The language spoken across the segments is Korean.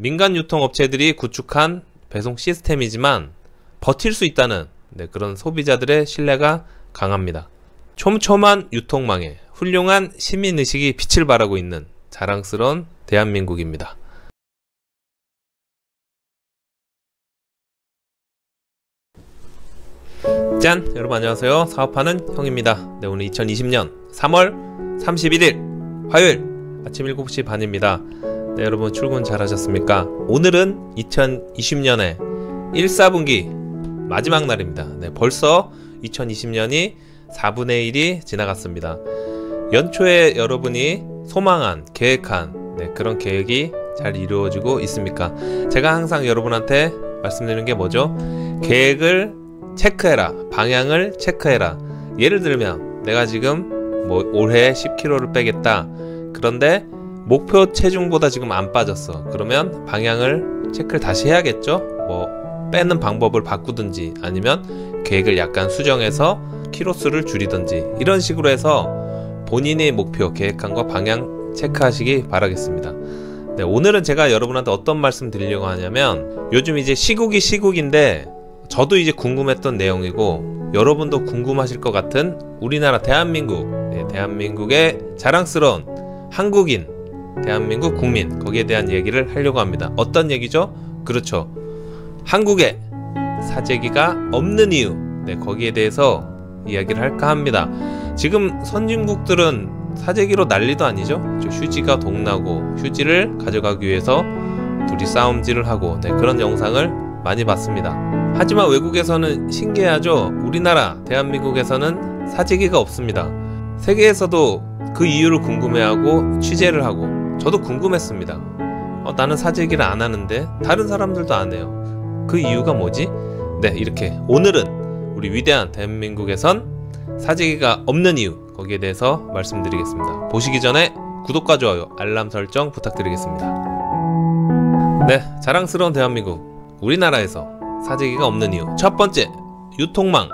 민간 유통업체들이 구축한 배송 시스템이지만 버틸 수 있다는 그런 소비자들의 신뢰가 강합니다. 촘촘한 유통망에 훌륭한 시민의식이 빛을 발하고 있는 자랑스러운 대한민국입니다. 짠! 여러분 안녕하세요. 사업하는 형입니다. 오늘 2020년 3월 31일 화요일 아침 7시 반입니다. 여러분 출근 잘 하셨습니까? 오늘은 2020년의 1사분기 마지막 날입니다. 벌써 2020년이 4분의 1이 지나갔습니다. 연초에 여러분이 소망한, 계획한 그런 계획이 잘 이루어지고 있습니까? 제가 항상 여러분한테 말씀드리는 게 뭐죠? 계획을 체크해라, 방향을 체크해라. 예를 들면 내가 지금 올해 10kg를 빼겠다. 그런데 목표 체중보다 지금 안 빠졌어. 그러면 방향을 체크를 다시 해야겠죠? 빼는 방법을 바꾸든지 아니면 계획을 약간 수정해서 키로수를 줄이든지 이런 식으로 해서 본인의 목표, 계획한 거 방향 체크하시기 바라겠습니다. 오늘은 제가 여러분한테 어떤 말씀 드리려고 하냐면 요즘 이제 시국인데 저도 이제 궁금했던 내용이고 여러분도 궁금하실 것 같은 우리나라 대한민국의 자랑스러운 한국인, 대한민국 국민, 거기에 대한 얘기를 하려고 합니다. 어떤 얘기죠? 그렇죠, 한국에 사재기가 없는 이유, 거기에 대해서 이야기를 할까 합니다. 지금 선진국들은 사재기로 난리도 아니죠. 휴지가 동나고 휴지를 가져가기 위해서 둘이 싸움질을 하고 그런 영상을 많이 봤습니다. 하지만 외국에서는 신기하죠. 우리나라 대한민국에서는 사재기가 없습니다. 세계에서도 그 이유를 궁금해하고 취재를 하고 저도 궁금했습니다. 나는 사재기를 안 하는데 다른 사람들도 안 해요. 그 이유가 뭐지? 이렇게 오늘은 우리 위대한 대한민국에선 사재기가 없는 이유, 거기에 대해서 말씀드리겠습니다. 보시기 전에 구독과 좋아요, 알람 설정 부탁드리겠습니다. 자랑스러운 대한민국, 우리나라에서 사재기가 없는 이유. 첫 번째, 유통망.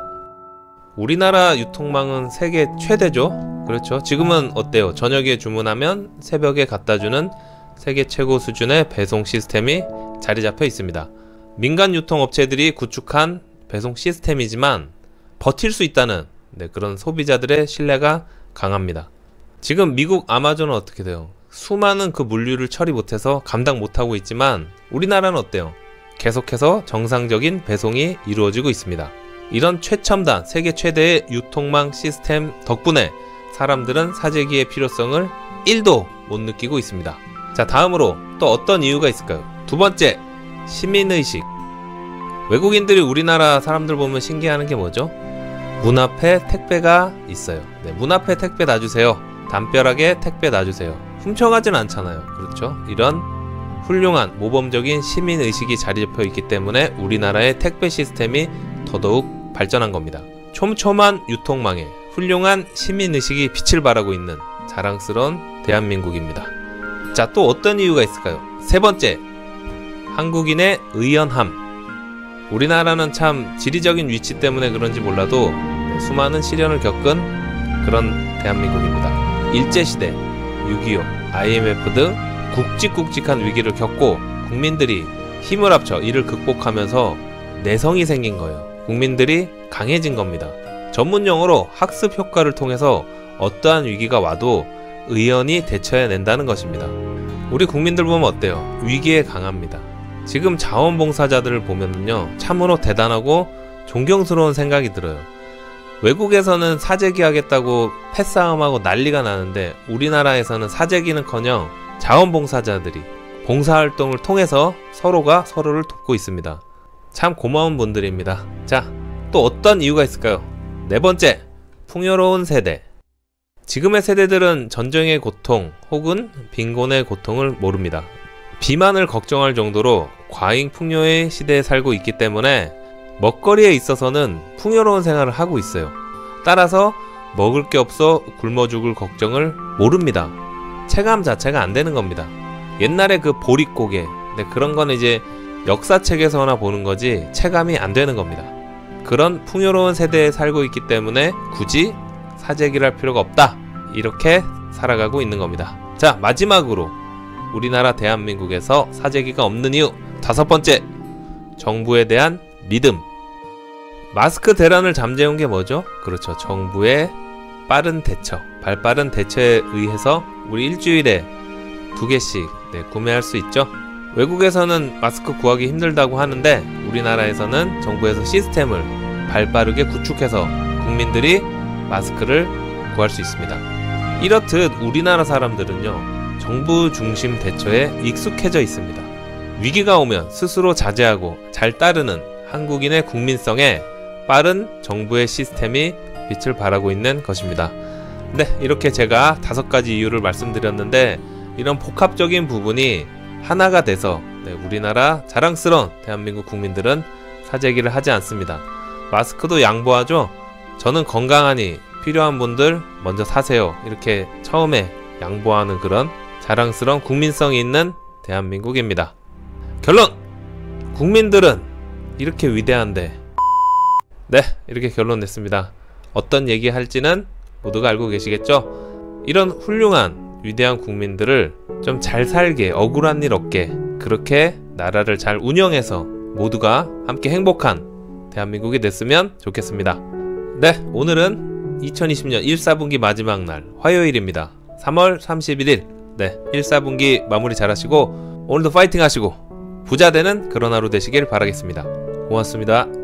우리나라 유통망은 세계 최대죠. 그렇죠. 지금은 어때요? 저녁에 주문하면 새벽에 갖다주는 세계 최고 수준의 배송 시스템이 자리 잡혀 있습니다. 민간 유통업체들이 구축한 배송 시스템이지만 버틸 수 있다는 그런 소비자들의 신뢰가 강합니다. 지금 미국 아마존은 어떻게 돼요? 수많은 그 물류를 처리 못해서 감당 못하고 있지만 우리나라는 어때요? 계속해서 정상적인 배송이 이루어지고 있습니다. 이런 최첨단 세계 최대의 유통망 시스템 덕분에 사람들은 사재기의 필요성을 1도 못 느끼고 있습니다. 자, 다음으로 또 어떤 이유가 있을까요? 두 번째, 시민의식. 외국인들이 우리나라 사람들 보면 신기해하는 게 뭐죠? 문 앞에 택배가 있어요. 문 앞에 택배 놔주세요. 담벼락에 택배 놔주세요. 훔쳐가진 않잖아요. 그렇죠? 이런 훌륭한 모범적인 시민의식이 자리 잡혀 있기 때문에 우리나라의 택배 시스템이 더더욱 발전한 겁니다. 촘촘한 유통망에 훌륭한 시민의식이 빛을 발하고 있는 자랑스러운 대한민국입니다. 자, 또 어떤 이유가 있을까요? 세 번째, 한국인의 의연함. 우리나라는 참 지리적인 위치 때문에 그런지 몰라도 수많은 시련을 겪은 그런 대한민국입니다. 일제시대, 6.25, IMF 등 굵직굵직한 위기를 겪고 국민들이 힘을 합쳐 이를 극복하면서 내성이 생긴 거예요. 국민들이 강해진 겁니다. 전문용어로 학습 효과를 통해서 어떠한 위기가 와도 의연히 대처해낸다는 것입니다. 우리 국민들 보면 어때요? 위기에 강합니다. 지금 자원봉사자들을 보면요, 참으로 대단하고 존경스러운 생각이 들어요. 외국에서는 사재기 하겠다고 패싸움하고 난리가 나는데 우리나라에서는 사재기는커녕 자원봉사자들이 봉사활동을 통해서 서로가 서로를 돕고 있습니다. 참 고마운 분들입니다. 자, 또 어떤 이유가 있을까요? 네 번째, 풍요로운 세대. 지금의 세대들은 전쟁의 고통 혹은 빈곤의 고통을 모릅니다. 비만을 걱정할 정도로 과잉 풍요의 시대에 살고 있기 때문에 먹거리에 있어서는 풍요로운 생활을 하고 있어요. 따라서 먹을 게 없어 굶어 죽을 걱정을 모릅니다. 체감 자체가 안 되는 겁니다. 옛날에 그 보릿고개, 그런 건 이제 역사책에서나 보는 거지 체감이 안 되는 겁니다. 그런 풍요로운 세대에 살고 있기 때문에 굳이 사재기를 할 필요가 없다, 이렇게 살아가고 있는 겁니다. 자, 마지막으로 우리나라 대한민국에서 사재기가 없는 이유. 5번째, 정부에 대한 믿음. 마스크 대란을 잠재운 게 뭐죠? 그렇죠. 정부의 빠른 대처, 발빠른 대처에 의해서 우리 일주일에 2개씩 구매할 수 있죠. 외국에서는 마스크 구하기 힘들다고 하는데 우리나라에서는 정부에서 시스템을 발빠르게 구축해서 국민들이 마스크를 구할 수 있습니다. 이렇듯 우리나라 사람들은요, 정부 중심 대처에 익숙해져 있습니다. 위기가 오면 스스로 자제하고 잘 따르는 한국인의 국민성에 빠른 정부의 시스템이 빛을 발하고 있는 것입니다. 네, 이렇게 제가 5가지 이유를 말씀드렸는데 이런 복합적인 부분이 하나가 돼서 우리나라 자랑스러운 대한민국 국민들은 사재기를 하지 않습니다. 마스크도 양보하죠. 저는 건강하니 필요한 분들 먼저 사세요, 이렇게 처음에 양보하는 그런 자랑스러운 국민성이 있는 대한민국입니다. 결론! 국민들은 이렇게 위대한데. 네, 이렇게 결론 냈습니다. 어떤 얘기 할지는 모두가 알고 계시겠죠? 이런 훌륭한 위대한 국민들을 좀 잘 살게, 억울한 일 없게, 그렇게 나라를 잘 운영해서 모두가 함께 행복한 대한민국이 됐으면 좋겠습니다. 네, 오늘은 2020년 1, 4분기 마지막 날 화요일입니다. 3월 31일. 네, 1, 4분기 마무리 잘 하시고 오늘도 파이팅 하시고 부자 되는 그런 하루 되시길 바라겠습니다. 고맙습니다.